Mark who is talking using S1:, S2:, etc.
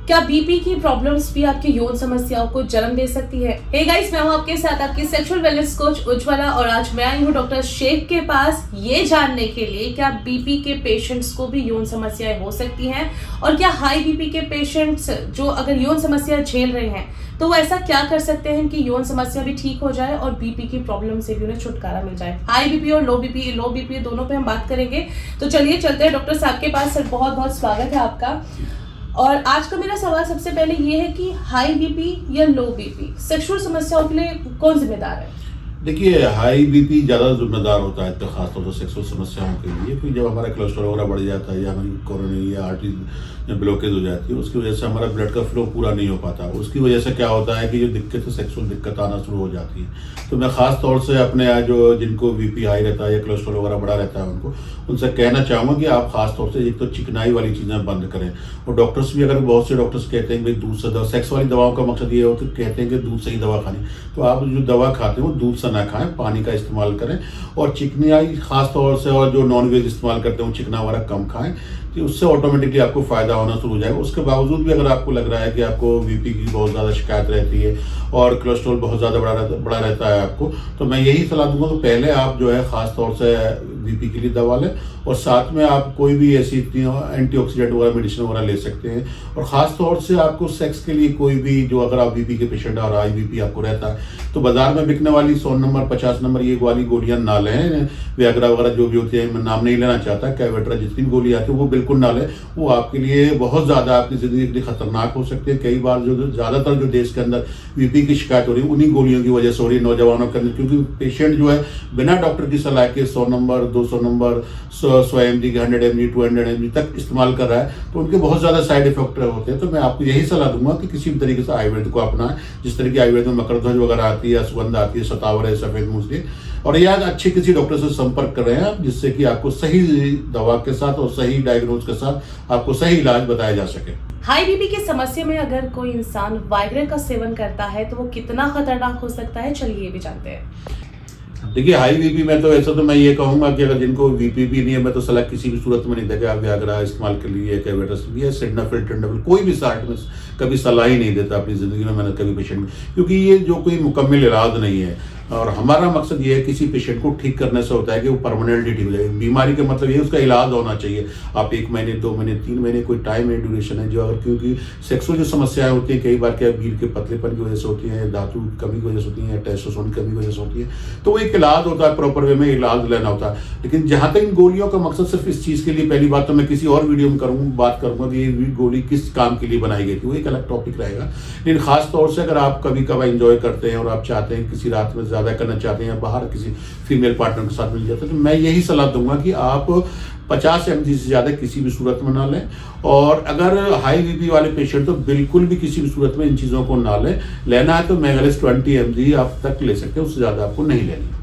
S1: क्या बीपी की प्रॉब्लम्स भी आपकी यौन समस्याओं को जन्म दे सकती है? हे गाइस, मैं हूं आपके साथ आपकी सेक्सुअल वेलनेस कोच उज्ज्वला और आज मैं आई हूं डॉक्टर शेख के पास ये जानने के लिए क्या बीपी के पेशेंट्स को भी यौन समस्याएं हो सकती हैं और क्या हाई बीपी के पेशेंट्स जो अगर यौन समस्या झेल रहे हैं तो वो ऐसा क्या कर सकते हैं कि यौन समस्या भी ठीक हो जाए और बीपी की प्रॉब्लम से भी उन्हें छुटकारा मिल जाए। हाई बीपी और लो बीपी दोनों पे हम बात करेंगे। तो चलिए चलते हैं डॉक्टर साहब के पास। सर, बहुत बहुत स्वागत है आपका। और आज का मेरा सवाल सबसे पहले ये है कि हाई बीपी या लो बीपी सेक्सुअल समस्याओं के लिए कौन जिम्मेदार है?
S2: देखिए, हाई बीपी ज़्यादा जिम्मेदार होता है तो खासतौर से सेक्सुअल समस्याओं के लिए, क्योंकि जब हमारा कोलेस्ट्रॉल वगैरह बढ़ जाता है या हमारी कोरोनरी या आर्टरी ब्लॉकेज हो जाती है, उसकी वजह से हमारा ब्लड का फ्लो पूरा नहीं हो पाता। उसकी वजह से क्या होता है कि जो दिक्कत है, सेक्सुअल दिक्कत आना शुरू हो जाती है। तो मैं ख़ास तौर से अपने जो जिनको बीपी हाई रहता है या कोलेस्ट्रॉल वगैरह बढ़ा रहता है उनसे कहना चाहूँगा कि आप खास तौर से एक तो चिकनाई वाली चीज़ें बंद करें। और डॉक्टर्स भी, अगर बहुत से डॉक्टर्स कहते हैं कि भाई दूध से दवा, सेक्स वाली दवाओं का मकसद ये होता है, कहते हैं कि दूध से ही दवा खानी, तो आप जो दवा खाते हैं वो दूध से ना खाएं, पानी का इस्तेमाल करें। और चिकनाई खास तौर से, और जो नॉन वेज इस्तेमाल करते हैं वो चिकना वगैरह कम खाएं, कि उससे ऑटोमेटिकली आपको फ़ायदा होना शुरू हो जाएगा। उसके बावजूद भी अगर आपको लग रहा है कि आपको बीपी की बहुत ज़्यादा शिकायत रहती है और कोलेस्ट्रॉल बहुत ज़्यादा बढ़ा रहता है आपको, तो मैं यही सलाह दूंगा कि पहले आप जो है ख़ास तौर से बीपी के लिए दवा लें और साथ में आप कोई भी ऐसी एंटीऑक्सीडेंट वगैरह मेडिसिन वगैरह ले सकते हैं। और ख़ास तौर से आपको सेक्स के लिए कोई भी, जो अगर आप बीपी के पेशेंट और हाई बीपी आपको रहता है, तो बाजार में बिकने वाली 100 नंबर 50 नंबर ये वाली गोलियां ना लें। वियाग्रा वगैरह जो भी होती है, मैं नाम नहीं लेना चाहता, कैवेट्रा जितनी भी गोली आती है वो बिल्कुल ना लें। वो आपके लिए बहुत ज़्यादा, आपकी ज़िंदगी के लिए खतरनाक हो सकती है। कई बार जो ज़्यादातर जो देश के अंदर बीपी की शिकायत हो रही है उन्हीं गोलियों की वजह से हो रही है नौजवानों के अंदर, क्योंकि पेशेंट जो है बिना डॉक्टर की सलाह के 100 number 200 number 100 mg 100 mg 200 mg तक इस्तेमाल कर रहा है, तो उनके बहुत ज़्यादा साइड इफेक्ट होते हैं। तो मैं आपको यही सलाह दूंगा कि किसी भी तरीके से आयुर्वेद को अपनाएं। जिस तरह की आयुर्वेद में मकरध्वज वगैरह आती है, सुगंध आती है, शतावर है, सफ़ेद मूसली, और यह अच्छे किसी डॉक्टर से संपर्क कर रहे हैं आप, जिससे कि आपको सही दवा के साथ और सही डायग्नोज के साथ आपको सही इलाज बताया जा सके।
S1: हाई बीपी की समस्या में अगर कोई इंसान वाइग्रा का सेवन करता है तो वो कितना खतरनाक हो सकता है, चलिए ये भी जानते हैं।
S2: देखिए, हाई बीपी में तो ऐसा तो मैं ये कहूँगा कि अगर जिनको बीपी भी नहीं है, मैं तो सलाह किसी भी सूरत में नहीं देगा आप वियाग्रा इस्तेमाल कर लीजिए, कैवेट्रा या सिडनाफिल टेंडाफिल, कोई भी साल्ट में कभी सलाह ही नहीं देता अपनी ज़िंदगी में मैंने कभी पेशेंट में, क्योंकि ये जो कोई मुकम्मल इलाज नहीं है। और हमारा मकसद ये है किसी पेशेंट को ठीक करने से होता है कि वो परमानेंटली ठीक हो जाए। बीमारी का मतलब ये उसका इलाज होना चाहिए। आप 1 महीने 2 महीने 3 महीने कोई टाइम है, ड्यूरेशन है, जो अगर, क्योंकि सेक्सुअल जो समस्याएं होती हैं कई बार क्या वीर के पतलेपन की वजह से होती हैं, धातु कमी की वजह से होती हैं, टेस्टोस्टेरोन की कमी की वजह से होती है, तो वो एक इलाज होता है, प्रॉपर वे में इलाज लेना होता है। लेकिन जहाँ तक इन गोलियों का मकसद सिर्फ इस चीज़ के लिए, पहली बात तो मैं किसी और वीडियो में बात करूँगा कि ये गोली किस काम के लिए बनाई गई थी, वो एक अलग टॉपिक रहेगा। लेकिन खास तौर से अगर आप कभी कभार इंजॉय करते हैं और आप चाहते हैं किसी रात में ज़्यादा करना चाहते हैं, बाहर किसी फीमेल पार्टनर के साथ मिल जाता है, तो मैं यही सलाह दूंगा कि आप 50 mg से ज़्यादा किसी भी सूरत में ना लें। और अगर हाई बीपी वाले पेशेंट तो बिल्कुल भी किसी भी सूरत में इन चीज़ों को ना लें। लेना है तो मेगालिस 20 mg आप तक ले सकते हैं, उससे ज़्यादा आपको नहीं लेनी।